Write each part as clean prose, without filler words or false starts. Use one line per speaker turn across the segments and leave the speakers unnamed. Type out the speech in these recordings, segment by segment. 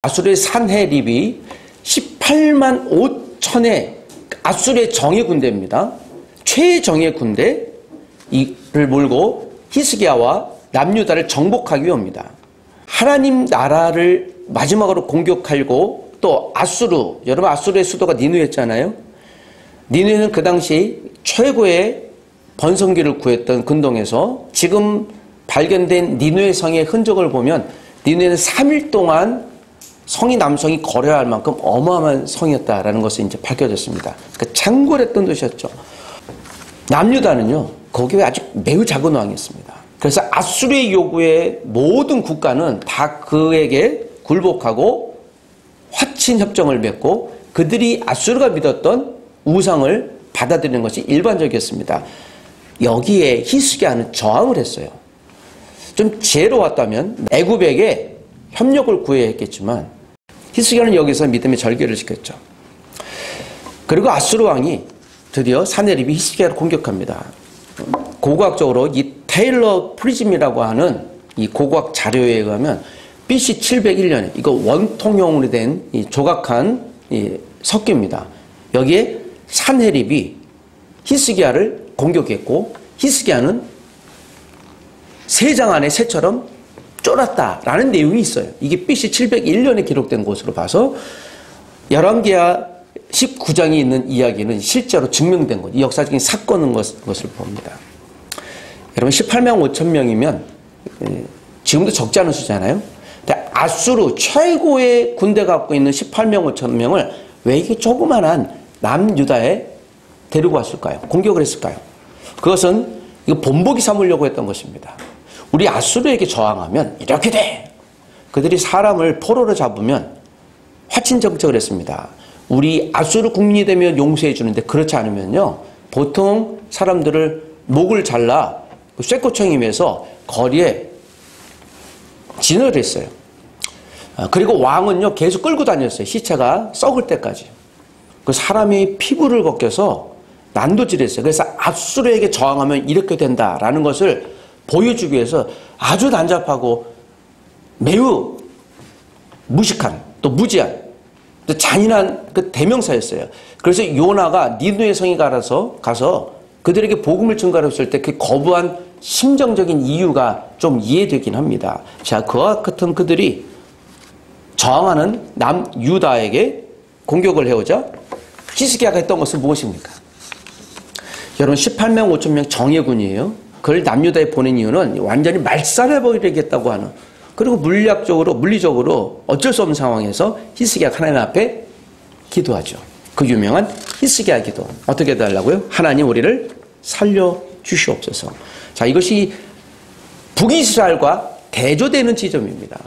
아수르의 산헤립이 18만 5천의 아수르의 정예 군대입니다. 최정예 군대 이를 몰고 히스기야와 남유다를 정복하기 위함입니다. 하나님 나라를 마지막으로 공격하고 또 아수르, 여러분 아수르의 수도가 니느웨였잖아요. 니느웨는 그 당시 최고의 번성기를 구했던 근동에서 지금 발견된 니느웨 성의 흔적을 보면 니느웨는 3일 동안 성이 남성이 거래할 만큼 어마어마한 성이었다라는 것이 이제 밝혀졌습니다. 그러니까 창궐했던 도시였죠. 남유다는요, 거기에 아주 매우 작은 왕이었습니다. 그래서 아수르의 요구에 모든 국가는 다 그에게 굴복하고 화친 협정을 맺고 그들이 아수르가 믿었던 우상을 받아들이는 것이 일반적이었습니다. 여기에 히스기야는 저항을 했어요. 좀 지혜로웠다면 애굽에게 협력을 구해야 했겠지만 히스기야는 여기서 믿음의 절개를 시켰죠. 그리고 아수르 왕이 드디어 산헤립이 히스기야를 공격합니다. 고고학적으로 이 테일러 프리즘이라고 하는 이 고고학 자료에 의하면 BC 701년에 이거 원통형으로 된 이 조각한 이 석기입니다. 여기에 산헤립이 히스기야를 공격했고 히스기야는 세장 안에 새처럼 쫄았다라는 내용이 있어요. 이게 BC 701년에 기록된 것으로 봐서 열왕기하 19장에 있는 이야기는 실제로 증명된 것, 이 역사적인 사건인 것을 봅니다. 여러분 18만 5천 명이면 지금도 적지 않은 수잖아요. 근데 아수르 최고의 군대가 갖고 있는 18만 5천 명을 왜 이렇게 조그만한 남유다에 데리고 왔을까요? 공격을 했을까요? 그것은 이거 본보기 삼으려고 했던 것입니다. 우리 아수르에게 저항하면 이렇게 돼. 그들이 사람을 포로로 잡으면 화친 정책을 했습니다. 우리 아수르 국민이 되면 용서해 주는데 그렇지 않으면요. 보통 사람들을 목을 잘라 쇠꼬챙이면서 거리에 진을 했어요. 그리고 왕은요 계속 끌고 다녔어요. 시체가 썩을 때까지. 그 사람의 피부를 벗겨서 난도질했어요. 그래서 아수르에게 저항하면 이렇게 된다라는 것을 보여주기 위해서 아주 난잡하고 매우 무식한 또 무지한 또 잔인한 그 대명사였어요. 그래서 요나가 니느웨 성에 가서 그들에게 복음을 전가했을 때 그 거부한 심정적인 이유가 좀 이해되긴 합니다. 자, 그와 같은 그들이 저항하는 남유다에게 공격을 해오자 히스기야가 했던 것은 무엇입니까? 여러분 18만 5천 명 정예군이에요. 그걸 남유다에 보낸 이유는 완전히 말살해버리겠다고 하는, 그리고 물리적으로 어쩔 수 없는 상황에서 히스기야가 하나님 앞에 기도하죠. 그 유명한 히스기야 기도. 어떻게 해달라고요? 하나님 우리를 살려주시옵소서. 자, 이것이 북이스라엘과 대조되는 지점입니다.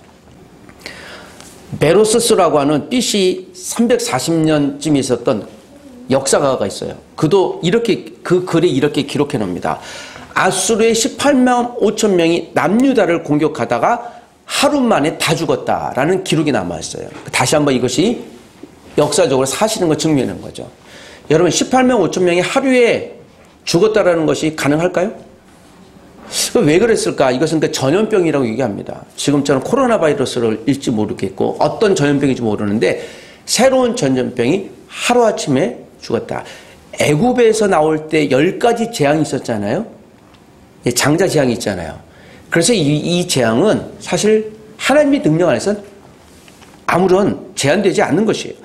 베로스스라고 하는 BC 340년쯤에 있었던 역사가가 있어요. 그도 이렇게 그 글에 이렇게 기록해 놓습니다. 아수르의 18만 5천 명이 남유다를 공격하다가 하루 만에 다 죽었다라는 기록이 남아있어요. 다시 한번 이것이 역사적으로 사실인 걸 증명하는 거죠. 여러분 18만 5천 명이 하루에 죽었다라는 것이 가능할까요? 왜 그랬을까? 이것은 그 전염병이라고 얘기합니다. 지금처럼 코로나 바이러스를 일지 모르겠고 어떤 전염병인지 모르는데 새로운 전염병이 하루아침에 죽었다. 애굽에서 나올 때 10가지 재앙이 있었잖아요. 장자 재앙이 있잖아요. 그래서 이 재앙은 사실 하나님의 능력 안에서는 아무런 제한되지 않는 것이에요.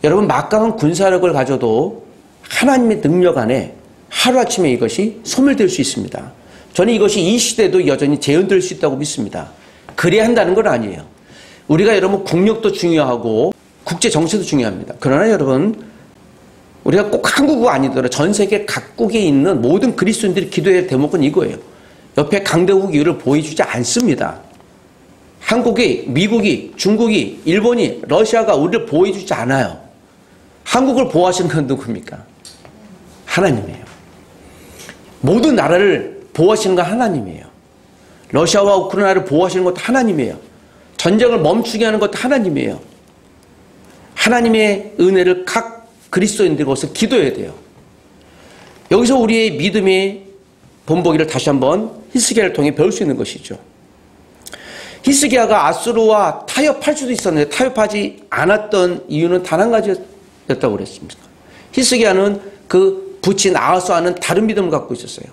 여러분 막강한 군사력을 가져도 하나님의 능력 안에 하루아침에 이것이 소멸될 수 있습니다. 저는 이것이 이 시대도 여전히 재현될 수 있다고 믿습니다. 그래야 한다는 건 아니에요. 우리가 여러분 국력도 중요하고 국제 정세도 중요합니다. 그러나 여러분 우리가 꼭 한국이 아니더라도 전 세계 각국에 있는 모든 그리스도인들이 기도해야 할 대목은 이거예요. 옆에 강대국 이유를 보여주지 않습니다. 한국이, 미국이, 중국이, 일본이, 러시아가 우리를 보호해주지 않아요. 한국을 보호하시는 건 누굽니까? 하나님이에요. 모든 나라를 보호하시는 건 하나님이에요. 러시아와 우크라이나를 보호하시는 것도 하나님이에요. 전쟁을 멈추게 하는 것도 하나님이에요. 하나님의 은혜를 각 그리스도인들이 거기서 기도해야 돼요. 여기서 우리의 믿음의 본보기를 다시 한번 히스기야를 통해 배울 수 있는 것이죠. 히스기야가 아수르와 타협할 수도 있었는데 타협하지 않았던 이유는 단 한 가지였다고 그랬습니다. 히스기야는 그 부친 아하스와는 다른 믿음을 갖고 있었어요.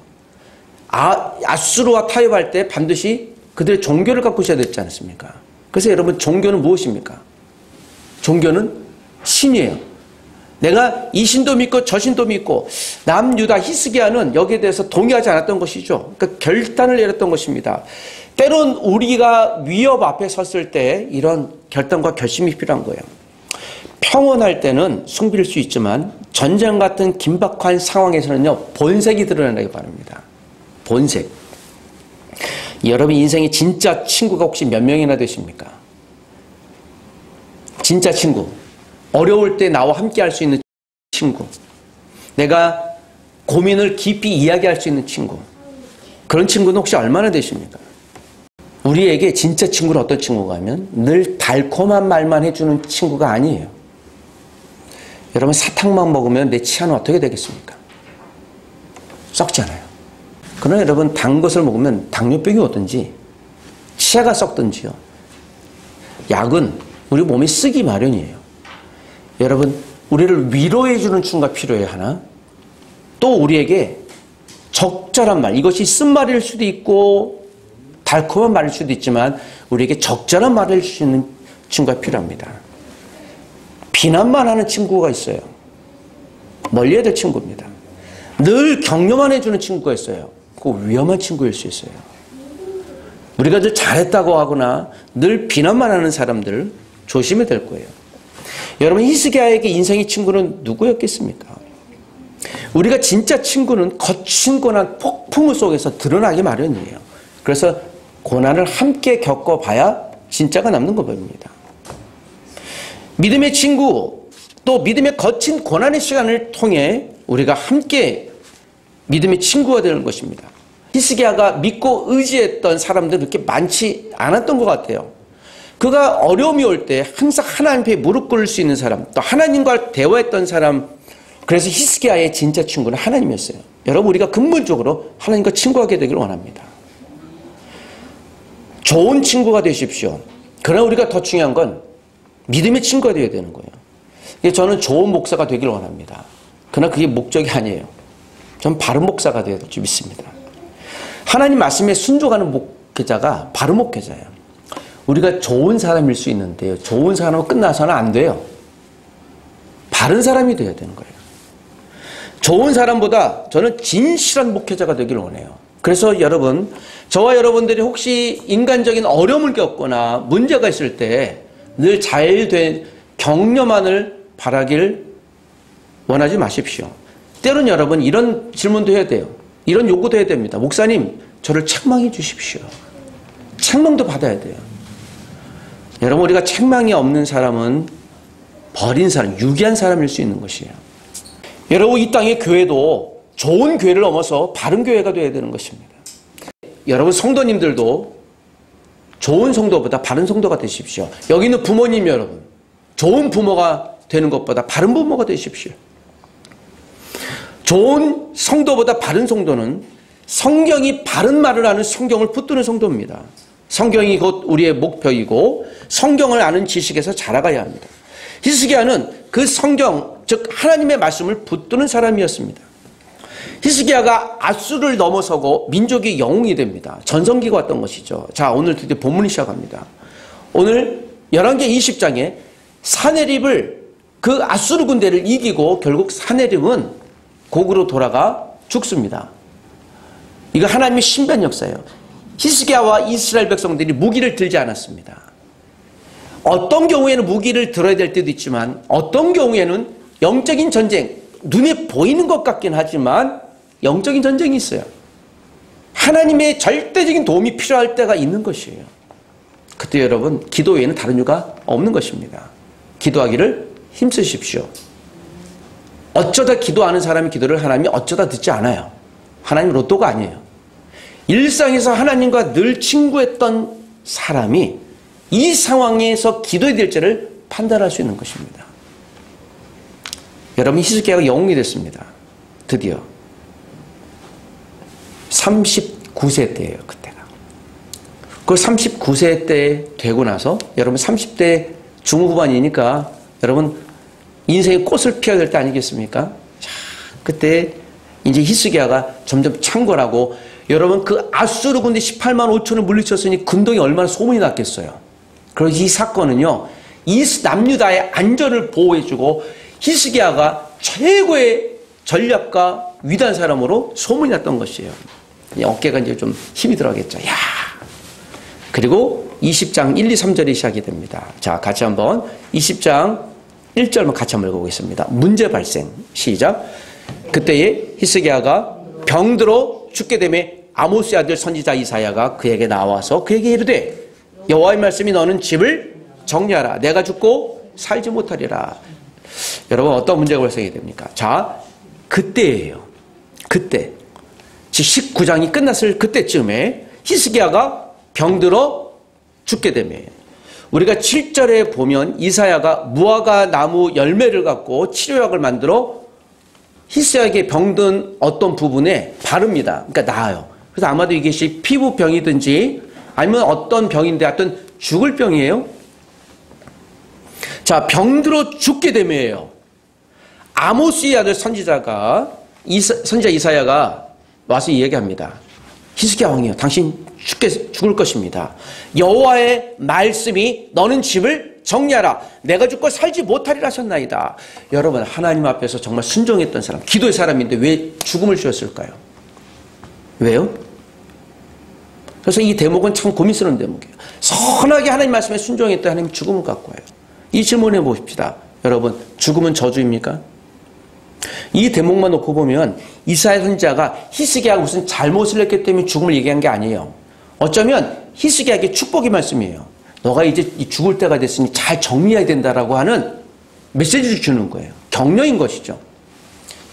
아수르와 타협할 때 반드시 그들의 종교를 갖고 있어야 됐지 않습니까? 그래서 여러분, 종교는 무엇입니까? 종교는 신이에요. 내가 이 신도 믿고 저 신도 믿고, 남유다 히스기야는 여기에 대해서 동의하지 않았던 것이죠. 그러니까 결단을 내렸던 것입니다. 때론 우리가 위협 앞에 섰을 때 이런 결단과 결심이 필요한 거예요. 평온할 때는 숨길 수 있지만 전쟁 같은 긴박한 상황에서는요, 본색이 드러나기 바랍니다. 본색. 여러분 인생에 진짜 친구가 혹시 몇 명이나 되십니까? 진짜 친구. 어려울 때 나와 함께 할 수 있는 친구. 내가 고민을 깊이 이야기할 수 있는 친구. 그런 친구는 혹시 얼마나 되십니까? 우리에게 진짜 친구는 어떤 친구가 하면 늘 달콤한 말만 해주는 친구가 아니에요. 여러분, 사탕만 먹으면 내 치아는 어떻게 되겠습니까? 썩잖아요. 그러나 여러분, 단 것을 먹으면 당뇨병이 오든지 치아가 썩든지요. 약은 우리 몸에 쓰기 마련이에요. 여러분, 우리를 위로해주는 친구가 필요해요, 하나. 또 우리에게 적절한 말, 이것이 쓴말일 수도 있고 달콤한 말일 수도 있지만 우리에게 적절한 말을 해줄 수 있는 친구가 필요합니다. 비난만 하는 친구가 있어요. 멀리해야 될 친구입니다. 늘 격려만 해주는 친구가 있어요. 그거 위험한 친구일 수 있어요. 우리가 늘 잘했다고 하거나 늘 비난만 하는 사람들 조심해야 될 거예요. 여러분, 히스기야에게 인생의 친구는 누구였겠습니까? 우리가 진짜 친구는 거친 고난 폭풍우 속에서 드러나기 마련이에요. 그래서 고난을 함께 겪어봐야 진짜가 남는 것입니다. 믿음의 친구, 또 믿음의 거친 고난의 시간을 통해 우리가 함께 믿음의 친구가 되는 것입니다. 히스기야가 믿고 의지했던 사람들은 그렇게 많지 않았던 것 같아요. 그가 어려움이 올 때 항상 하나님 앞에 무릎 꿇을 수 있는 사람, 또 하나님과 대화했던 사람, 그래서 히스기야의 진짜 친구는 하나님이었어요. 여러분, 우리가 근본적으로 하나님과 친구하게 되기를 원합니다. 좋은 친구가 되십시오. 그러나 우리가 더 중요한 건 믿음의 친구가 되어야 되는 거예요. 저는 좋은 목사가 되기를 원합니다. 그러나 그게 목적이 아니에요. 전 바른 목사가 되어야 될 줄 믿습니다. 하나님 말씀에 순종하는 목회자가 바른 목회자예요. 우리가 좋은 사람일 수 있는데요, 좋은 사람은 끝나서는 안 돼요. 바른 사람이 되어야 되는 거예요. 좋은 사람보다 저는 진실한 목회자가 되기를 원해요. 그래서 여러분, 저와 여러분들이 혹시 인간적인 어려움을 겪거나 문제가 있을 때 늘 잘된 격려만을 바라길 원하지 마십시오. 때론 여러분, 이런 질문도 해야 돼요. 이런 요구도 해야 됩니다. 목사님, 저를 책망해 주십시오. 책망도 받아야 돼요. 여러분, 우리가 책망이 없는 사람은 버린 사람, 유기한 사람일 수 있는 것이에요. 여러분, 이 땅의 교회도 좋은 교회를 넘어서 바른 교회가 되어야 되는 것입니다. 여러분, 성도님들도 좋은 성도보다 바른 성도가 되십시오. 여기 있는 부모님 여러분, 좋은 부모가 되는 것보다 바른 부모가 되십시오. 좋은 성도보다 바른 성도는 성경이 바른 말을 하는 성경을 붙드는 성도입니다. 성경이 곧 우리의 목표이고 성경을 아는 지식에서 자라가야 합니다. 히스기야는 그 성경, 즉 하나님의 말씀을 붙드는 사람이었습니다. 히스기야가 아수르를 넘어서고 민족이 영웅이 됩니다. 전성기가 왔던 것이죠. 자, 오늘 드디어 본문이 시작합니다. 오늘 열왕기 20장에 사네립을, 그 아수르 군대를 이기고 결국 사네립은 곡으로 돌아가 죽습니다. 이거 하나님의 신비한 역사예요. 히스기야와 이스라엘 백성들이 무기를 들지 않았습니다. 어떤 경우에는 무기를 들어야 될 때도 있지만 어떤 경우에는 영적인 전쟁, 눈에 보이는 것 같긴 하지만 영적인 전쟁이 있어요. 하나님의 절대적인 도움이 필요할 때가 있는 것이에요. 그때 여러분, 기도 외에는 다른 이유가 없는 것입니다. 기도하기를 힘쓰십시오. 어쩌다 기도하는 사람의 기도를 하나님이 어쩌다 듣지 않아요. 하나님 로또가 아니에요. 일상에서 하나님과 늘 친구했던 사람이 이 상황에서 기도해야 될지를 판단할 수 있는 것입니다. 여러분, 히스기야가 영웅이 됐습니다. 드디어 39세 때예요. 그때가 그 39세 때 되고 나서 여러분 30대 중후반이니까 여러분 인생의 꽃을 피워야 될 때 아니겠습니까? 자, 그때 이제 히스기야가 점점 창궐하고 여러분 그 아수르 군대 18만 5천을 물리쳤으니 근동이 얼마나 소문이 났겠어요. 그래서 이 사건은요, 이 남유다의 안전을 보호해주고 히스기야가 최고의 전략가 위대한 사람으로 소문이 났던 것이에요. 어깨가 이제 좀 힘이 들어가겠죠. 야. 그리고 20장 1, 2, 3절이 시작이 됩니다. 자, 같이 한번 20장 1절만 같이 한번 읽어보겠습니다. 문제 발생. 시작. 그때에 히스기야가 병들어 죽게 되매 아모스의 아들 선지자 이사야가 그에게 나와서 그에게 이르되 여호와의 말씀이 너는 집을 정리하라. 내가 죽고 살지 못하리라. 여러분 어떤 문제가 발생이 됩니까? 자, 그때예요. 그때. 즉 19장이 끝났을 그때쯤에 히스기야가 병들어 죽게 되며 우리가 7절에 보면 이사야가 무화과 나무 열매를 갖고 치료약을 만들어 히스기야에게 병든 어떤 부분에 바릅니다. 그러니까 나아요. 그래서 아마도 이것이 피부병이든지 아니면 어떤 병인데 하여튼 죽을 병이에요. 자, 병들어 죽게 되며요. 아모스의 아들 선지자 이사야가 와서 얘기합니다. 히스기야 왕이요, 당신 죽을 것입니다. 여호와의 말씀이 너는 집을 정리하라. 내가 죽고 살지 못하리라 하셨나이다. 여러분 하나님 앞에서 정말 순종했던 사람, 기도의 사람인데 왜 죽음을 주셨을까요? 왜요? 그래서 이 대목은 참 고민스러운 대목이에요. 선하게 하나님 말씀에 순종했던 하나님 죽음을 갖고 와요. 이 질문해 보십시다. 여러분 죽음은 저주입니까? 이 대목만 놓고 보면 이사야 선지자가 히스기야가 무슨 잘못을 했기 때문에 죽음을 얘기한 게 아니에요. 어쩌면 히스기야에게 축복의 말씀이에요. 너가 이제 죽을 때가 됐으니 잘 정리해야 된다라고 하는 메시지를 주는 거예요. 격려인 것이죠.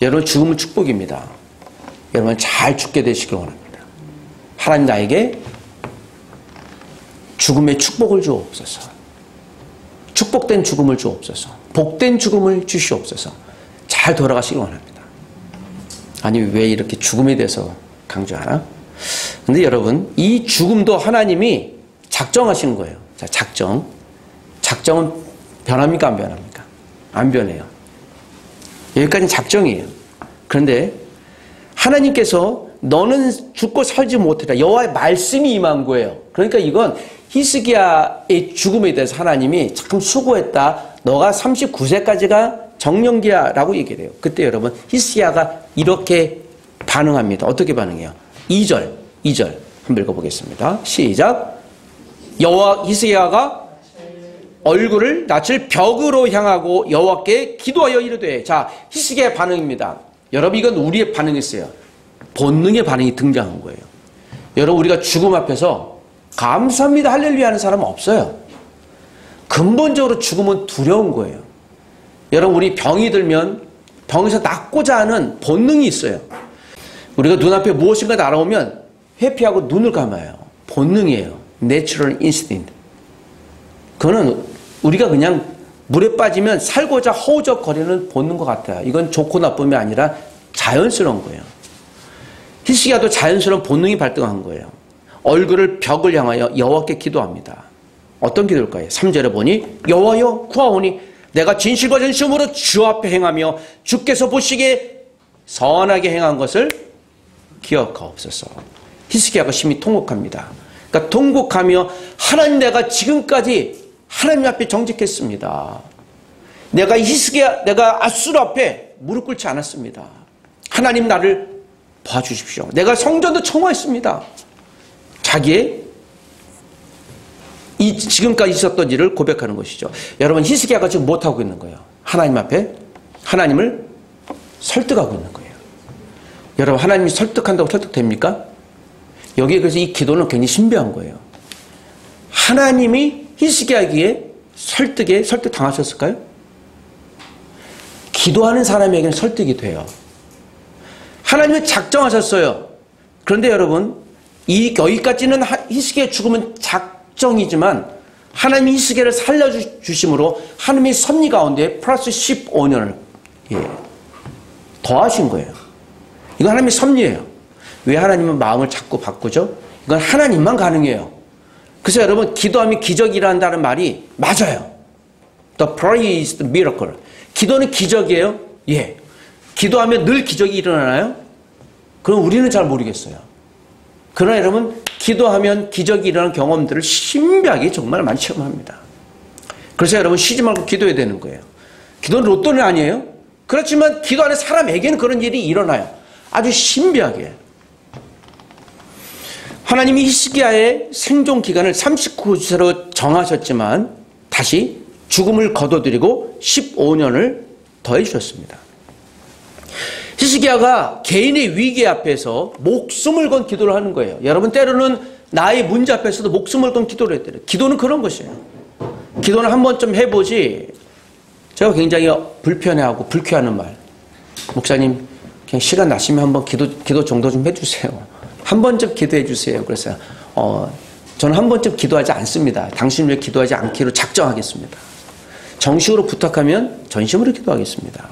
여러분 죽음은 축복입니다. 여러분 잘 죽게 되시길 원합니다. 하나님 나에게 죽음의 축복을 주옵소서. 축복된 죽음을 주옵소서. 복된 죽음을 주시옵소서. 잘 돌아가시길 원합니다. 아니 왜 이렇게 죽음에 대해서 강조하나? 근데 여러분 이 죽음도 하나님이 작정하시는 거예요. 자, 작정은 변합니까 안 변합니까? 안 변해요. 여기까지는 작정이에요. 그런데 하나님께서 너는 죽고 살지 못해라. 여호와의 말씀이 임한 거예요. 그러니까 이건 히스기야의 죽음에 대해서 하나님이 참 수고했다. 너가 39세까지가 정령기야라고 얘기를 해요. 그때 여러분 히스기야가 이렇게 반응합니다. 어떻게 반응해요? 2절 한번 읽어보겠습니다. 시작. 히스기야가 얼굴을 낯을 벽으로 향하고 여호와께 기도하여 이르되. 자, 히스기야의 반응입니다. 여러분 이건 우리의 반응이었어요. 본능의 반응이 등장한 거예요. 여러분 우리가 죽음 앞에서 감사합니다 할렐루야 하는 사람은 없어요. 근본적으로 죽음은 두려운 거예요. 여러분 우리 병이 들면 병에서 낫고자 하는 본능이 있어요. 우리가 눈앞에 무엇인가 날아오면 회피하고 눈을 감아요. 본능이에요. Natural instinct. 그거는 우리가 그냥 물에 빠지면 살고자 허우적거리는 본능과 같아요. 이건 좋고 나쁨이 아니라 자연스러운 거예요. 히스기야도 자연스러운 본능이 발동한 거예요. 얼굴을 벽을 향하여 여호와께 기도합니다. 어떤 기도일까요? 3절에 보니 여호와여 구하오니 내가 진실과 전심으로 주 앞에 행하며 주께서 보시기에 선하게 행한 것을 기억하옵소서. 히스기야가 심히 통곡합니다. 그러니까 통곡하며 하나님 내가 지금까지 하나님 앞에 정직했습니다. 내가 아수르 앞에 무릎 꿇지 않았습니다. 하나님 나를 봐주십시오. 내가 성전도 청호했습니다. 자기의 지금까지 있었던 일을 고백하는 것이죠. 여러분 히스기야가 지금 못하고 있는 거예요. 하나님 앞에 하나님을 설득하고 있는 거예요. 여러분 하나님이 설득한다고 설득됩니까? 여기에 그래서 이 기도는 굉장히 신비한 거예요. 하나님이 히스기야에게 설득 당하셨을까요? 기도하는 사람에게는 설득이 돼요. 하나님은 작정하셨어요. 그런데 여러분 여기까지는 히스기야의 죽음은 작정이지만 하나님이 히스기야를 살려주심으로 하나님의 섭리 가운데 플러스 15년을 더하신 거예요. 이건 하나님의 섭리예요. 왜 하나님은 마음을 자꾸 바꾸죠? 이건 하나님만 가능해요. 그래서 여러분, 기도하면 기적이 일어난다는 말이 맞아요. The prayer is the miracle. 기도는 기적이에요? 예. 기도하면 늘 기적이 일어나나요? 그럼 우리는 잘 모르겠어요. 그러나 여러분, 기도하면 기적이 일어나는 경험들을 신비하게 정말 많이 체험합니다. 그래서 여러분, 쉬지 말고 기도해야 되는 거예요. 기도는 로또는 아니에요. 그렇지만 기도하는 사람에게는 그런 일이 일어나요. 아주 신비하게. 하나님이 히스기야의 생존 기간을 39세로 정하셨지만 다시 죽음을 거둬들이고 15년을 더해 주셨습니다. 히스기야가 개인의 위기 앞에서 목숨을 건 기도를 하는 거예요. 여러분, 때로는 나의 문제 앞에서도 목숨을 건 기도를 했대요. 기도는 그런 것이에요. 기도는 한 번쯤 해보지. 제가 굉장히 불편해하고 불쾌하는 말. 목사님, 그냥 시간 나시면 한번 기도 정도 좀 해주세요. 한 번쯤 기도해 주세요. 그래서 저는 한 번쯤 기도하지 않습니다. 당신을 위해 기도하지 않기로 작정하겠습니다. 정식으로 부탁하면 전심으로 기도하겠습니다.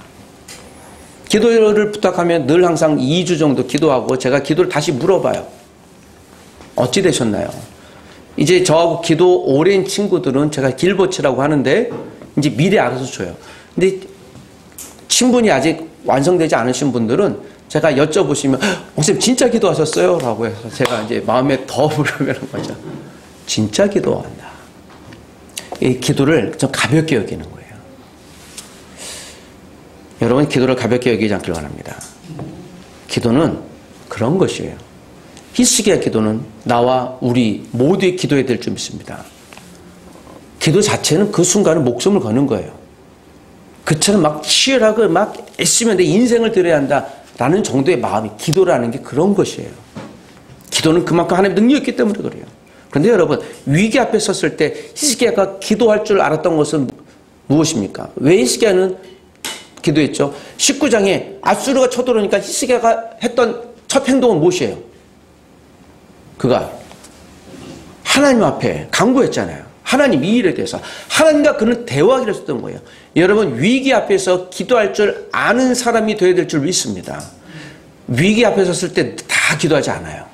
기도를 부탁하면 늘 항상 2주 정도 기도하고 제가 기도를 다시 물어봐요. 어찌 되셨나요? 이제 저하고 기도 오랜 친구들은 제가 길보치라고 하는데 이제 미리 알아서 줘요. 근데 친분이 아직 완성되지 않으신 분들은 제가 여쭤보시면 목사님 진짜 기도하셨어요? 라고 해서 제가 이제 마음에 더 불편한 거죠. 진짜 기도한다. 이 기도를 좀 가볍게 여기는 거예요. 여러분, 기도를 가볍게 여기지 않길 바랍니다. 기도는 그런 것이에요. 히스기야 기도는 나와 우리 모두의 기도해야 될 줄 믿습니다. 기도 자체는 그 순간에 목숨을 거는 거예요. 그처럼 막 치열하고 막 애쓰면 내 인생을 드려야 한다라는 정도의 마음이, 기도라는 게 그런 것이에요. 기도는 그만큼 하나님의 능력이 있기 때문에 그래요. 그런데 여러분, 위기 앞에 섰을 때 히스기야가 기도할 줄 알았던 것은 무엇입니까? 왜 히스기야는 기도했죠? 19장에 아수르가 쳐들어오니까 히스기야가 했던 첫 행동은 무엇이에요? 그가 하나님 앞에 간구했잖아요. 하나님 이 일에 대해서 하나님과 그는 대화하기로 했던 거예요. 여러분, 위기 앞에서 기도할 줄 아는 사람이 되어야 될 줄 믿습니다. 위기 앞에 섰을 때 다 기도하지 않아요.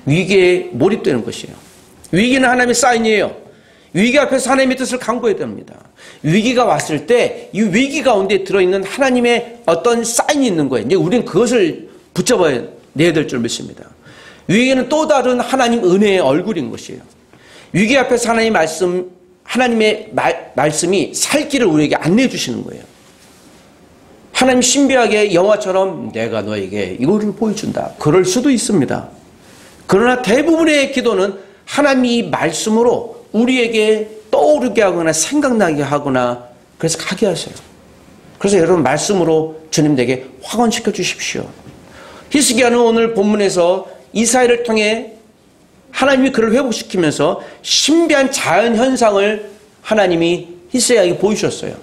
위기에 몰입되는 것이에요. 위기는 하나님의 사인이에요. 위기 앞에서 하나님의 뜻을 간구해야 됩니다. 위기가 왔을 때 이 위기 가운데 들어있는 하나님의 어떤 사인이 있는 거예요. 이제 우리는 그것을 붙잡아야 내야 될 줄 믿습니다. 위기는 또 다른 하나님 은혜의 얼굴인 것이에요. 위기 앞에서 하나님의 말씀이 살 길을 우리에게 안내해 주시는 거예요. 하나님 신비하게 영화처럼 내가 너에게 이거를 보여준다. 그럴 수도 있습니다. 그러나 대부분의 기도는 하나님이 말씀으로 우리에게 떠오르게 하거나 생각나게 하거나 그래서 가게 하세요. 그래서 여러분, 말씀으로 주님에게 확언시켜 주십시오. 히스기야는 오늘 본문에서 이사야를 통해 하나님이 그를 회복시키면서 신비한 자연현상을 하나님이 히스기야에게 보여주셨어요.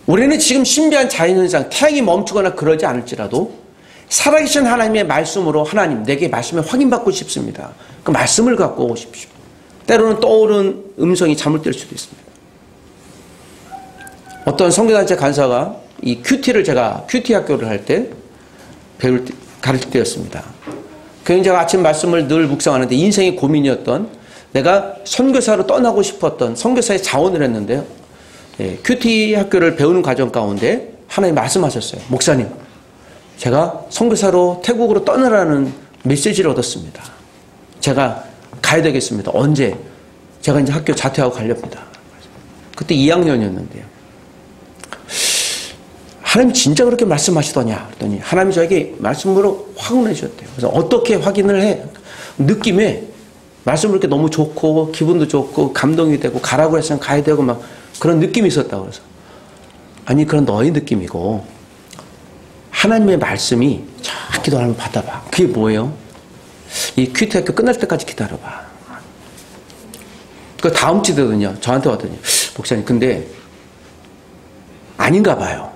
우리는 지금 신비한 자연현상, 태양이 멈추거나 그러지 않을지라도 살아계신 하나님의 말씀으로 하나님, 내게 말씀을 확인받고 싶습니다. 그 말씀을 갖고 오십시오. 때로는 떠오른 음성이 잘못될 수도 있습니다. 어떤 선교단체 간사가 이 제가 큐티 학교를 할 때 가르칠 때였습니다. 그래서 제가 아침 말씀을 늘 묵상하는데 인생의 고민이었던, 내가 선교사로 떠나고 싶었던 선교사의 자원을 했는데요. 큐티 학교를 배우는 과정 가운데 하나님 말씀하셨어요. 목사님, 제가 선교사로 태국으로 떠나라는 메시지를 얻었습니다. 제가 가야 되겠습니다. 언제? 제가 이제 학교 자퇴하고 가렵니다. 그때 2학년이었는데요. 하나님 진짜 그렇게 말씀하시더냐? 그랬더니 하나님이 저에게 말씀으로 확인해 주셨대요. 그래서 어떻게 확인을 해? 느낌에 말씀을 이렇게 너무 좋고 기분도 좋고 감동이 되고 가라고 했으면 가야 되고 막 그런 느낌이 있었다고. 그래서 아니, 그런 너의 느낌이고 하나님의 말씀이 저 기도 한번 받아봐. 그게 뭐예요? 이 큐티 학교 끝날 때까지 기다려봐. 그 다음 주 되더니 저한테 왔더니 목사님, 근데 아닌가 봐요.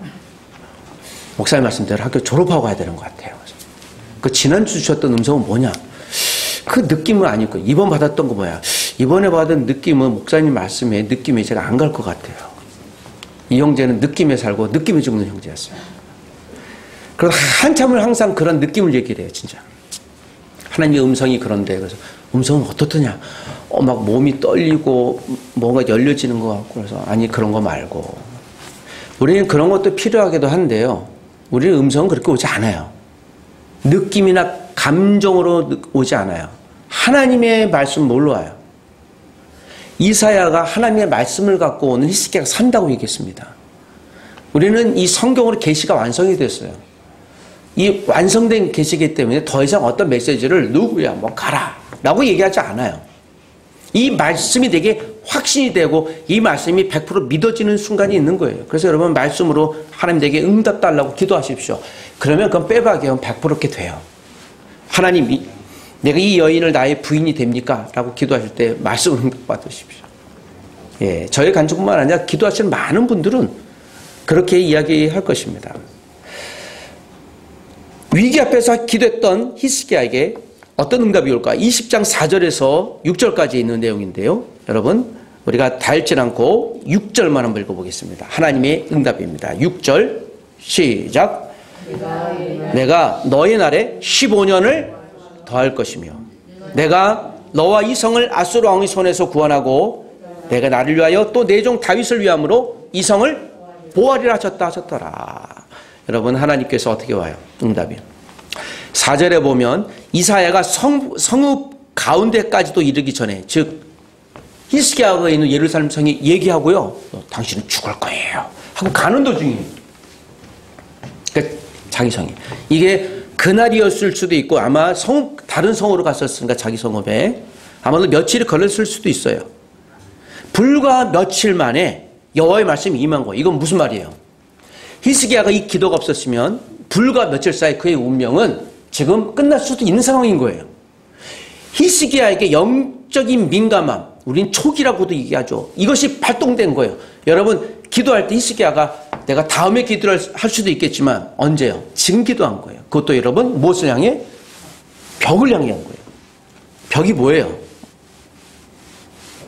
목사님 말씀대로 학교 졸업하고 가야 되는 것 같아요. 그 지난주 주셨던 음성은 뭐냐? 그 느낌은 아니고 이번 받았던 거 뭐야? 이번에 받은 느낌은 목사님 말씀에 느낌이 제가 안 갈 것 같아요. 이 형제는 느낌에 살고 느낌에 죽는 형제였어요. 그래서 한참을 항상 그런 느낌을 얘기를 해요. 진짜 하나님의 음성이 그런데, 그래서 음성은 어떻더냐? 막 몸이 떨리고 뭔가 열려지는 것 같고, 그래서 아니, 그런 거 말고. 우리는 그런 것도 필요하기도 한데요. 우리는 음성은 그렇게 오지 않아요. 느낌이나 감정으로 오지 않아요. 하나님의 말씀 뭘로 와요? 이사야가 하나님의 말씀을 갖고 오는 히스기야가 산다고 얘기했습니다. 우리는 이 성경으로 계시가 완성이 됐어요. 이 완성된 계시이기 때문에 더 이상 어떤 메시지를 누구야 뭐 가라 라고 얘기하지 않아요. 이 말씀이 되게 확신이 되고 이 말씀이 100% 믿어지는 순간이 있는 거예요. 그래서 여러분 말씀으로 하나님에게 응답 달라고 기도하십시오. 그러면 그건 빼박이면 100% 그렇게 돼요. 하나님이 내가 이 여인을 나의 부인이 됩니까? 라고 기도하실 때 말씀을 응답 받으십시오. 예, 저희 간증뿐만 아니라 기도하시는 많은 분들은 그렇게 이야기할 것입니다. 위기 앞에서 기도했던 히스기야에게 어떤 응답이 올까? 20장 4절에서 6절까지 있는 내용인데요. 여러분 우리가 다 읽지 않고 6절만 한번 읽어보겠습니다. 하나님의 응답입니다. 6절 시작. 내가 너의 날에 15년을 더할 것이며 내가 너와 이 성을 아수르 왕의 손에서 구원하고 내가 나를 위하여 또 내 종 다윗을 위함으로 이 성을 보호하리라 하셨더라. 여러분 하나님께서 어떻게 와요? 응답이 4절에 보면 이사야가 성읍 가운데까지도 이르기 전에 즉 히스기야가 있는 예루살렘 성이 얘기하고요. 당신은 죽을 거예요 하고 가는 도중이에요. 그러니까 자기 성이 이게 그날이었을 수도 있고 아마 다른 성으로 갔었으니까 자기 성읍에 아마도 며칠이 걸렸을 수도 있어요. 불과 며칠 만에 여호와의 말씀이 임한 거예요. 이건 무슨 말이에요? 히스기야가 이 기도가 없었으면 불과 며칠 사이 그의 운명은 지금 끝날 수도 있는 상황인 거예요. 히스기야에게 영적인 민감함, 우린 촉이라고도 얘기하죠. 이것이 발동된 거예요. 여러분 기도할 때 히스기야가 내가 다음에 기도를 할 수도 있겠지만 언제요? 지금 기도한 거예요. 그것도 여러분 무엇을 향해? 벽을 향해 한 거예요. 벽이 뭐예요?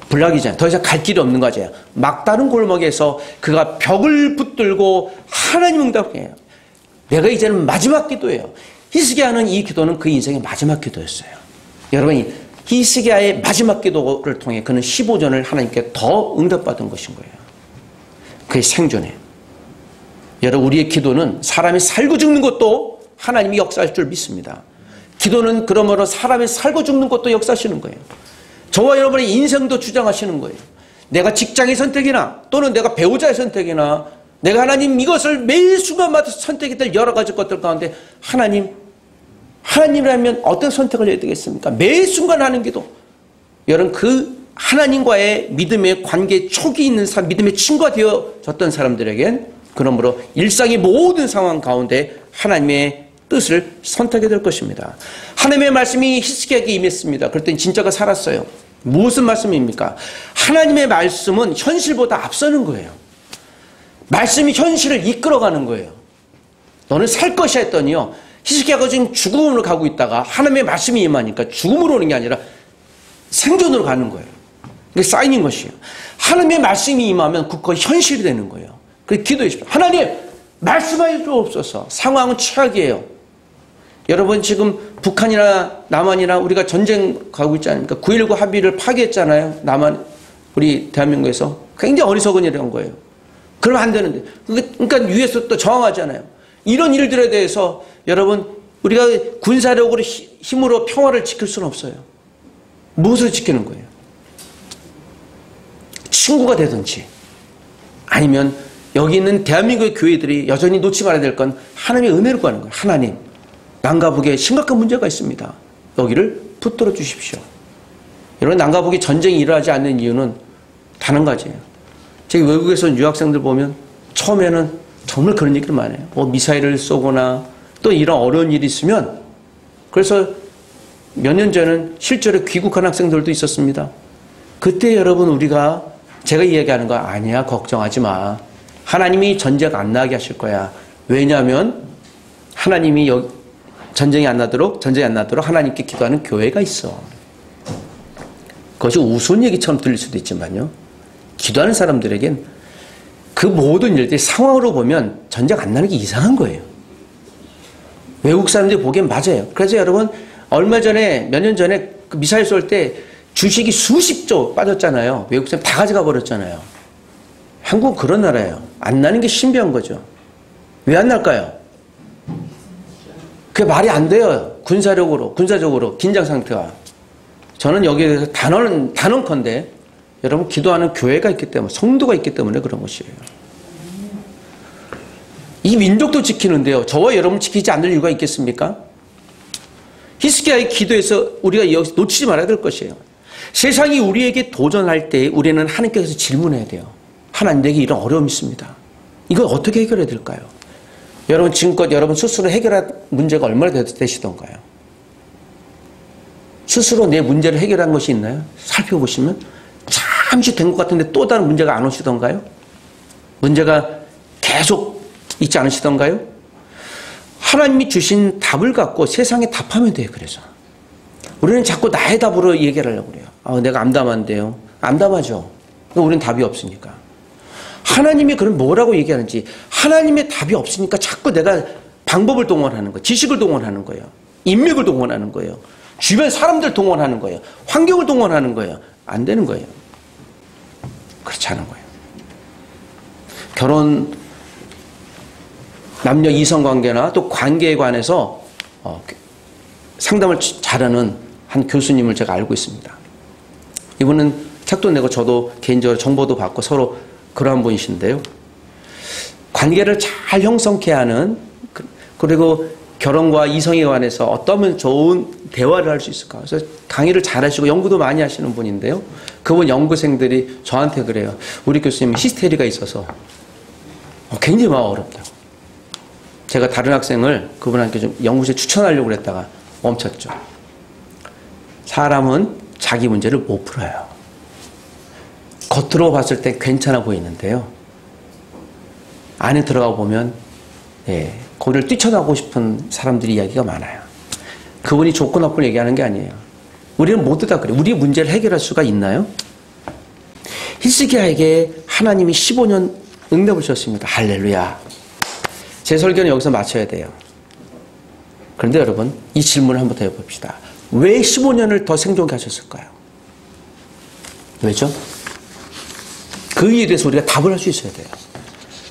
불락이잖아요. 더 이상 갈 길이 없는 거잖아요. 막다른 골목에서 그가 벽을 붙들고 하나님 응답해요. 내가 이제는 마지막 기도예요. 히스기야는 이 기도는 그 인생의 마지막 기도였어요. 여러분이 히스기야의 마지막 기도를 통해 그는 15전을 하나님께 더 응답받은 것인 거예요. 그의 생존에. 여러분 우리의 기도는 사람이 살고 죽는 것도 하나님이 역사할 줄 믿습니다. 기도는 그러므로 사람이 살고 죽는 것도 역사하시는 거예요. 저와 여러분의 인생도 주장하시는 거예요. 내가 직장의 선택이나 또는 내가 배우자의 선택이나 내가 하나님 이것을 매 순간마다 선택이 될 여러 가지 것들 가운데 하나님이라면 어떤 선택을 해야 되겠습니까? 매 순간 하는 기도. 여러분 그 하나님과의 믿음의 관계 촉이 있는 사람, 믿음의 친구가 되어졌던 사람들에겐 그러므로 일상의 모든 상황 가운데 하나님의 뜻을 선택해야 될 것입니다. 하나님의 말씀이 히스기야에게 임했습니다. 그럴 땐 진짜가 살았어요. 무슨 말씀입니까? 하나님의 말씀은 현실보다 앞서는 거예요. 말씀이 현실을 이끌어가는 거예요. 너는 살 것이야 했더니요. 히스기야가 지금 죽음으로 가고 있다가 하나님의 말씀이 임하니까 죽음으로 오는 게 아니라 생존으로 가는 거예요. 그게 사인인 것이에요. 하나님의 말씀이 임하면 그거 현실이 되는 거예요. 그래서 기도해 주십시오. 하나님 말씀하여 주옵소서. 상황은 최악이에요. 여러분 지금 북한이나 남한이나 우리가 전쟁 가고 있지 않습니까? 9.19 합의를 파기했잖아요. 남한 우리 대한민국에서 굉장히 어리석은 일을 한 거예요. 그러면 안 되는데 그러니까 위에서 또 저항하잖아요. 이런 일들에 대해서 여러분 우리가 군사력으로 힘으로 평화를 지킬 수는 없어요. 무엇을 지키는 거예요? 친구가 되든지 아니면 여기 있는 대한민국의 교회들이 여전히 놓지 말아야 될 건 하나님의 은혜를 구하는 거예요. 하나님 남과 북에 심각한 문제가 있습니다. 여기를 붙들어 주십시오. 여러분 남과 북에 전쟁이 일어나지 않는 이유는 단 한 가지예요. 제가 외국에서 유학생들 보면 처음에는 정말 그런 얘기를 많이 해요. 뭐 미사일을 쏘거나 또 이런 어려운 일이 있으면 그래서 몇 년 전에는 실제로 귀국한 학생들도 있었습니다. 그때 여러분 우리가 제가 이야기하는 거 아니야 걱정하지 마. 하나님이 전쟁 안 나게 하실 거야. 왜냐하면 하나님이 전쟁이 안 나도록 하나님께 기도하는 교회가 있어. 그것이 우스운 얘기처럼 들릴 수도 있지만요. 기도하는 사람들에겐 그 모든 일들이 상황으로 보면 전쟁 안 나는 게 이상한 거예요. 외국 사람들이 보기엔 맞아요. 그래서 여러분 얼마 전에, 몇 년 전에 그 미사일 쏠 때 주식이 수십조 빠졌잖아요. 외국 사람 다 가져가 버렸잖아요. 한국은 그런 나라예요. 안 나는 게 신비한 거죠. 왜 안 날까요? 그게 말이 안 돼요. 군사적으로 긴장 상태가. 저는 여기에 대해서 단언컨대 여러분 기도하는 교회가 있기 때문에, 성도가 있기 때문에 그런 것이에요. 이 민족도 지키는데요. 저와 여러분 지키지 않을 이유가 있겠습니까? 히스기야의 기도에서 우리가 여기서 놓치지 말아야 될 것이에요. 세상이 우리에게 도전할 때 우리는 하나님께서 질문해야 돼요. 하나님, 내게 이런 어려움이 있습니다. 이걸 어떻게 해결해야 될까요? 여러분 지금껏 여러분 스스로 해결한 문제가 얼마나 되시던가요? 스스로 내 문제를 해결한 것이 있나요? 살펴보시면 잠시 된 것 같은데 또 다른 문제가 안 오시던가요? 문제가 계속 있지 않으시던가요? 하나님이 주신 답을 갖고 세상에 답하면 돼요. 그래서 우리는 자꾸 나의 답으로 얘기를 하려고 그래요. 내가 암담한데요. 암담하죠. 우리는 답이 없으니까. 하나님이 그럼 뭐라고 얘기하는지, 하나님의 답이 없으니까 자꾸 내가 방법을 동원하는 거예요. 지식을 동원하는 거예요. 인맥을 동원하는 거예요. 주변 사람들 동원하는 거예요. 환경을 동원하는 거예요. 안 되는 거예요. 그렇지 않은 거예요. 결혼, 남녀 이성관계나 또 관계에 관해서 상담을 잘하는 한 교수님을 제가 알고 있습니다. 이분은 책도 내고 저도 개인적으로 정보도 받고 서로 그러한 분이신데요. 관계를 잘 형성케 하는, 그리고 결혼과 이성에 관해서 어떠면 좋은 대화를 할 수 있을까. 그래서 강의를 잘 하시고 연구도 많이 하시는 분인데요. 그분 연구생들이 저한테 그래요. 우리 교수님 히스테리가 있어서 굉장히 마음 어렵다고. 제가 다른 학생을 그분한테 좀 연구실에 추천하려고 그랬다가 멈췄죠. 사람은 자기 문제를 못 풀어요. 겉으로 봤을 때 괜찮아 보이는데요. 안에 들어가 보면 거기를 뛰쳐나오고 싶은 사람들이 이야기가 많아요. 그분이 좋고 나쁜 얘기하는 게 아니에요. 우리는 모두 다 그래요. 우리의 문제를 해결할 수가 있나요? 히스기야에게 하나님이 15년 응답을 주셨습니다. 할렐루야. 제 설교는 여기서 마쳐야 돼요. 그런데 여러분, 이 질문을 한번 더 해봅시다. 왜 15년을 더 생존케 하셨을까요? 왜죠? 그 이유에 대해서 우리가 답을 할 수 있어야 돼요.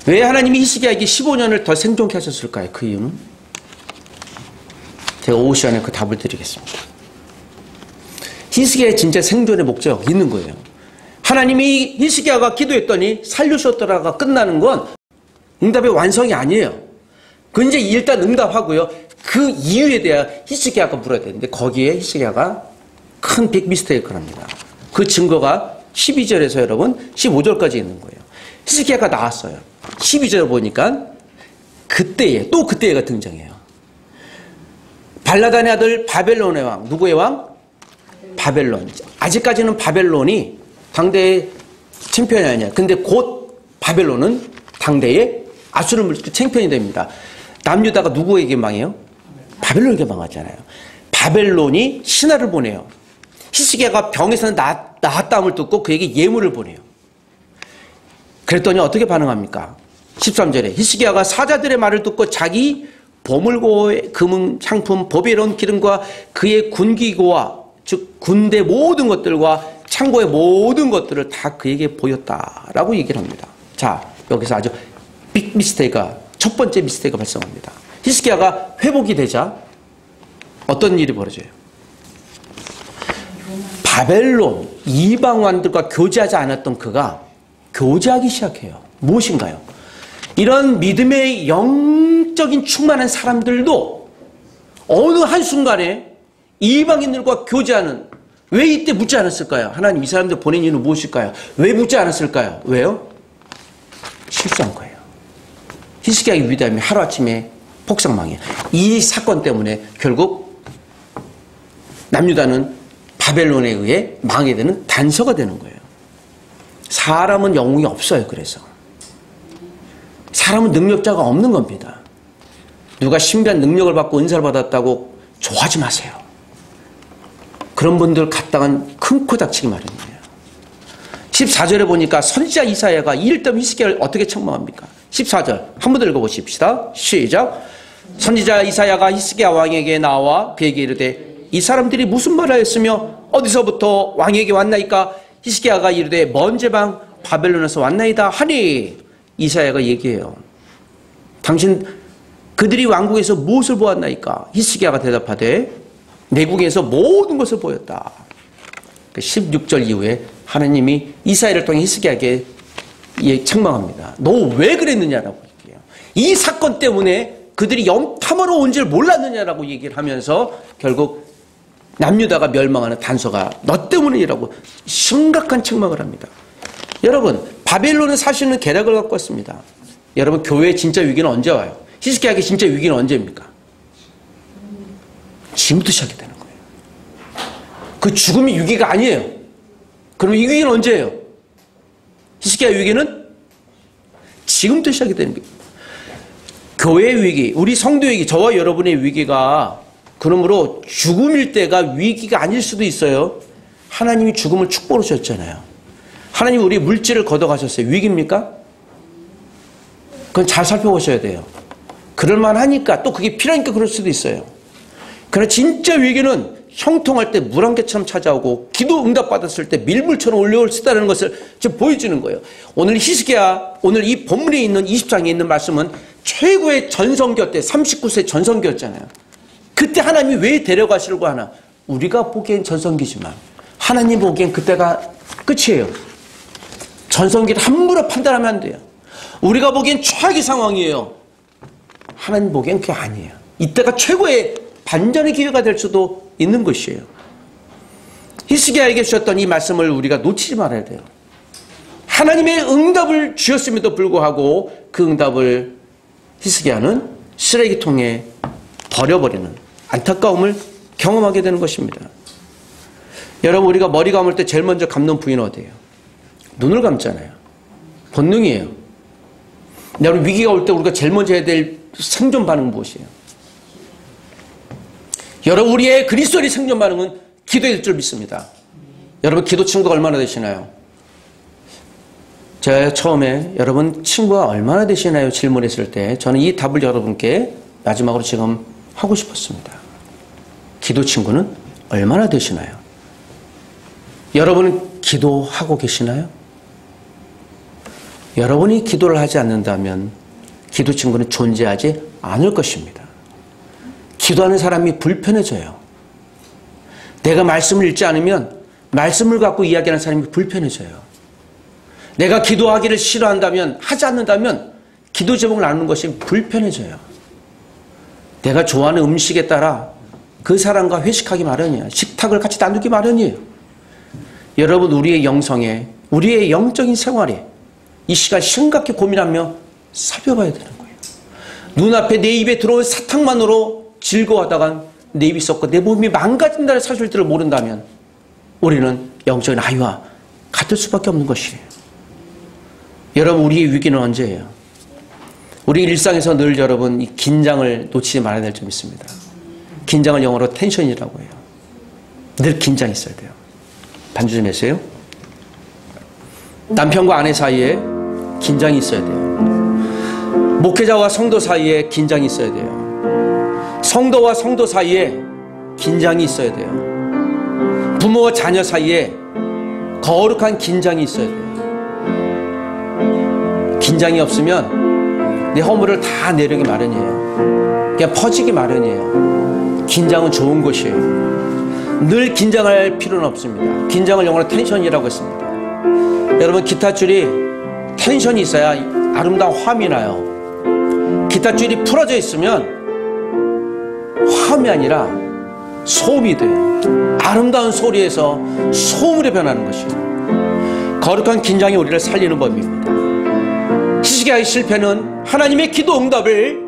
왜 하나님이 히스기야에게 15년을 더 생존케 하셨을까요? 그 이유는? 제가 오후 시간에 그 답을 드리겠습니다. 히스기야의 진짜 생존의 목적이 있는 거예요. 하나님이 히스기야가 기도했더니 살려주셨더라가 끝나는 건 응답의 완성이 아니에요. 그 이제 일단 응답하고요. 그 이유에 대해 히스기야가 물어야 되는데 거기에 히스기야가 큰 빅 미스테이크를 합니다. 그 증거가 12절에서 여러분 15절까지 있는 거예요. 히스기야가 나왔어요. 12절 보니까 그때가 등장해요. 발라단의 아들 바벨론의 왕. 누구의 왕? 바벨론. 아직까지는 바벨론이 당대의 챔피언이 아니야. 근데 곧 바벨론은 당대의 아수르 물질 챔피언이 됩니다. 남유다가 누구에게 망해요? 바벨론에게 망하잖아요. 바벨론이 신하를 보내요. 히스기야가 병에서 나았다함을 듣고 그에게 예물을 보내요. 그랬더니 어떻게 반응합니까? 13절에 히스기야가 사자들의 말을 듣고 자기 보물고의 금은 상품 보배로운 기름과 그의 군기고와 즉 군대 모든 것들과 창고의 모든 것들을 다 그에게 보였다라고 얘기를 합니다. 자, 여기서 아주 빅 미스테이크가 첫 번째 미스테이크가 발생합니다. 히스기야가 회복이 되자 어떤 일이 벌어져요? 바벨론 이방왕들과 교제하지 않았던 그가 교제하기 시작해요. 무엇인가요? 이런 믿음의 영적인 충만한 사람들도 어느 한순간에 이방인들과 교제하는, 왜 이때 묻지 않았을까요? 하나님 이 사람들 보낸 이유는 무엇일까요? 왜 묻지 않았을까요? 왜요? 실수한 거예요. 히스기야의 믿음이 하루아침에 폭삭망해요. 이 사건 때문에 결국 남유다는 바벨론에 의해 망하게 되는 단서가 되는 거예요. 사람은 영웅이 없어요. 그래서 사람은 능력자가 없는 겁니다. 누가 신비한 능력을 받고 은사를 받았다고 좋아하지 마세요. 그런 분들 갖다간 큰 코 닥치기 마련이에요. 14절에 보니까 선지자 이사야가 이를 때문에 히스기야를 어떻게 책망합니까? 14절 한 번 더 읽어보십시다. 시작. 선지자 이사야가 히스기야 왕에게 나와 그에게 이르되 이 사람들이 무슨 말을 하였으며 어디서부터 왕에게 왔나이까? 히스기야가 이르되 먼 제방 바벨론에서 왔나이다 하니 이사야가 얘기해요. 당신 그들이 왕국에서 무엇을 보았나이까? 히스기야가 대답하되 내국에서 모든 것을 보였다. 16절 이후에 하나님이 이사야를 통해 히스기야에게 책망합니다. 너 왜 그랬느냐라고 얘기해요. 이 사건 때문에 그들이 염탐하러 온 줄 몰랐느냐라고 얘기를 하면서 결국 남유다가 멸망하는 단서가 너 때문이라고 심각한 책망을 합니다. 여러분, 바벨론은 사실은 계략을 갖고 왔습니다. 여러분, 교회의 진짜 위기는 언제 와요? 히스기야에게 진짜 위기는 언제입니까? 지금부터 시작이 되는 거예요. 그 죽음이 위기가 아니에요. 그럼 이 위기는 언제예요? 히스기야 위기는 지금부터 시작이 되는 거예요. 교회의 위기, 우리 성도의 위기, 저와 여러분의 위기가 그러므로 죽음일 때가 위기가 아닐 수도 있어요. 하나님이 죽음을 축복으로 주셨잖아요. 하나님 우리 물질을 걷어가셨어요. 위기입니까? 그건 잘 살펴보셔야 돼요. 그럴만하니까 또 그게 필요하니까 그럴 수도 있어요. 그러나 진짜 위기는 형통할 때 물 한 개처럼 찾아오고 기도 응답받았을 때 밀물처럼 올려올 수 있다는 것을 지금 보여주는 거예요. 오늘 히스기야, 오늘 이 본문에 있는 20장에 있는 말씀은 최고의 전성기 때 39세 전성기였잖아요. 그때 하나님이 왜 데려가시려고 하나? 우리가 보기엔 전성기지만 하나님 보기엔 그때가 끝이에요. 전성기를 함부로 판단하면 안 돼요. 우리가 보기엔 최악의 상황이에요. 하나님 보기엔 그게 아니에요. 이때가 최고의 반전의 기회가 될 수도 있는 것이에요. 히스기야에게 주셨던 이 말씀을 우리가 놓치지 말아야 돼요. 하나님의 응답을 주셨음에도 불구하고 그 응답을 히스기야는 쓰레기통에 버려버리는 안타까움을 경험하게 되는 것입니다. 여러분, 우리가 머리 감을 때 제일 먼저 감는 부위는 어디예요? 눈을 감잖아요. 본능이에요. 여러분, 위기가 올 때 우리가 제일 먼저 해야 될 생존 반응은 무엇이에요? 여러분, 우리의 그리스도의 생존 반응은 기도일 줄 믿습니다. 여러분, 기도 친구가 얼마나 되시나요? 제가 처음에 여러분 친구가 얼마나 되시나요? 질문했을 때 저는 이 답을 여러분께 마지막으로 지금 하고 싶었습니다. 기도 친구는 얼마나 되시나요? 여러분은 기도하고 계시나요? 여러분이 기도를 하지 않는다면 기도 친구는 존재하지 않을 것입니다. 기도하는 사람이 불편해져요. 내가 말씀을 읽지 않으면 말씀을 갖고 이야기하는 사람이 불편해져요. 내가 기도하기를 싫어한다면, 하지 않는다면 기도 제목을 나누는 것이 불편해져요. 내가 좋아하는 음식에 따라 그 사람과 회식하기 마련이에요. 식탁을 같이 나누기 마련이에요. 여러분, 우리의 영성에, 우리의 영적인 생활에 이 시간 심각히 고민하며 살펴봐야 되는 거예요. 눈앞에 내 입에 들어온 사탕만으로 즐거워하다간 내 입이 썩고 내 몸이 망가진다는 사실들을 모른다면 우리는 영적인 아이와 같을 수밖에 없는 것이에요. 여러분, 우리의 위기는 언제예요? 우리 일상에서 늘 여러분 이 긴장을 놓치지 말아야 될 점이 있습니다. 긴장을 영어로 텐션이라고 해요. 늘 긴장이 있어야 돼요. 반주 좀 해주세요. 남편과 아내 사이에 긴장이 있어야 돼요. 목회자와 성도 사이에 긴장이 있어야 돼요. 성도와 성도 사이에 긴장이 있어야 돼요. 부모와 자녀 사이에 거룩한 긴장이 있어야 돼요. 긴장이 없으면 내 허물을 다 내려기 마련이에요. 그냥 퍼지기 마련이에요. 긴장은 좋은 것이에요. 늘 긴장할 필요는 없습니다. 긴장을 영어로 텐션이라고 했습니다. 여러분, 기타줄이 텐션이 있어야 아름다운 화음이 나요. 기타줄이 풀어져 있으면 화음이 아니라 소음이 돼요. 아름다운 소리에서 소음으로 변하는 것이에요. 거룩한 긴장이 우리를 살리는 법입니다. 히스기야의 실패는 하나님의 기도 응답을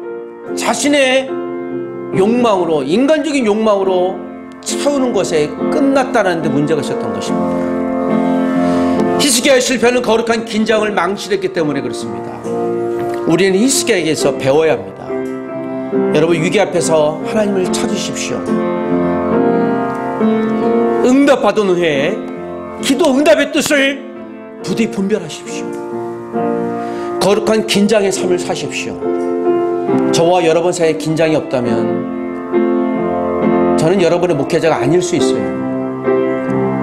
자신의 욕망으로, 인간적인 욕망으로 채우는 것에 끝났다는 데 문제가 있었던 것입니다. 히스기야의 실패는 거룩한 긴장을 망치했기 때문에 그렇습니다. 우리는 히스기야에게서 배워야 합니다. 여러분, 위기 앞에서 하나님을 찾으십시오. 응답받은 후에 기도 응답의 뜻을 부디 분별하십시오. 거룩한 긴장의 삶을 사십시오. 저와 여러분 사이에 긴장이 없다면 저는 여러분의 목회자가 아닐 수 있어요.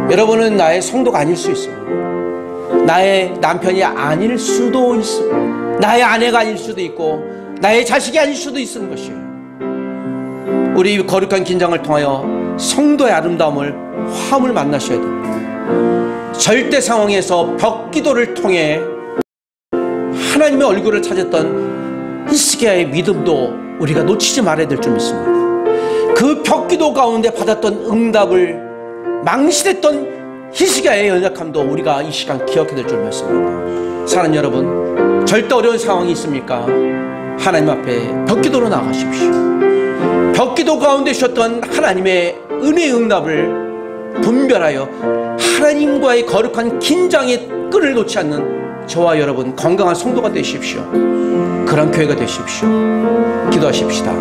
여러분은 나의 성도가 아닐 수 있어요. 나의 남편이 아닐 수도 있어요. 나의 아내가 아닐 수도 있고 나의 자식이 아닐 수도 있는 것이에요. 우리 거룩한 긴장을 통하여 성도의 아름다움을 화음을 만나셔야 됩니다. 절대 상황에서 벽기도를 통해 하나님의 얼굴을 찾았던 히스기야의 믿음도 우리가 놓치지 말아야 될 줄 믿습니다. 그 벽기도 가운데 받았던 응답을 망신했던 히스기야의 연약함도 우리가 이 시간 기억해야 될 줄 믿습니다. 사랑하는 여러분, 절대 어려운 상황이 있습니까? 하나님 앞에 벽기도로 나가십시오. 벽기도 가운데 주셨던 하나님의 은혜의 응답을 분별하여 하나님과의 거룩한 긴장의 끈을 놓지 않는 저와 여러분 건강한 성도가 되십시오. 그런 교회가 되십시오. 기도하십시다.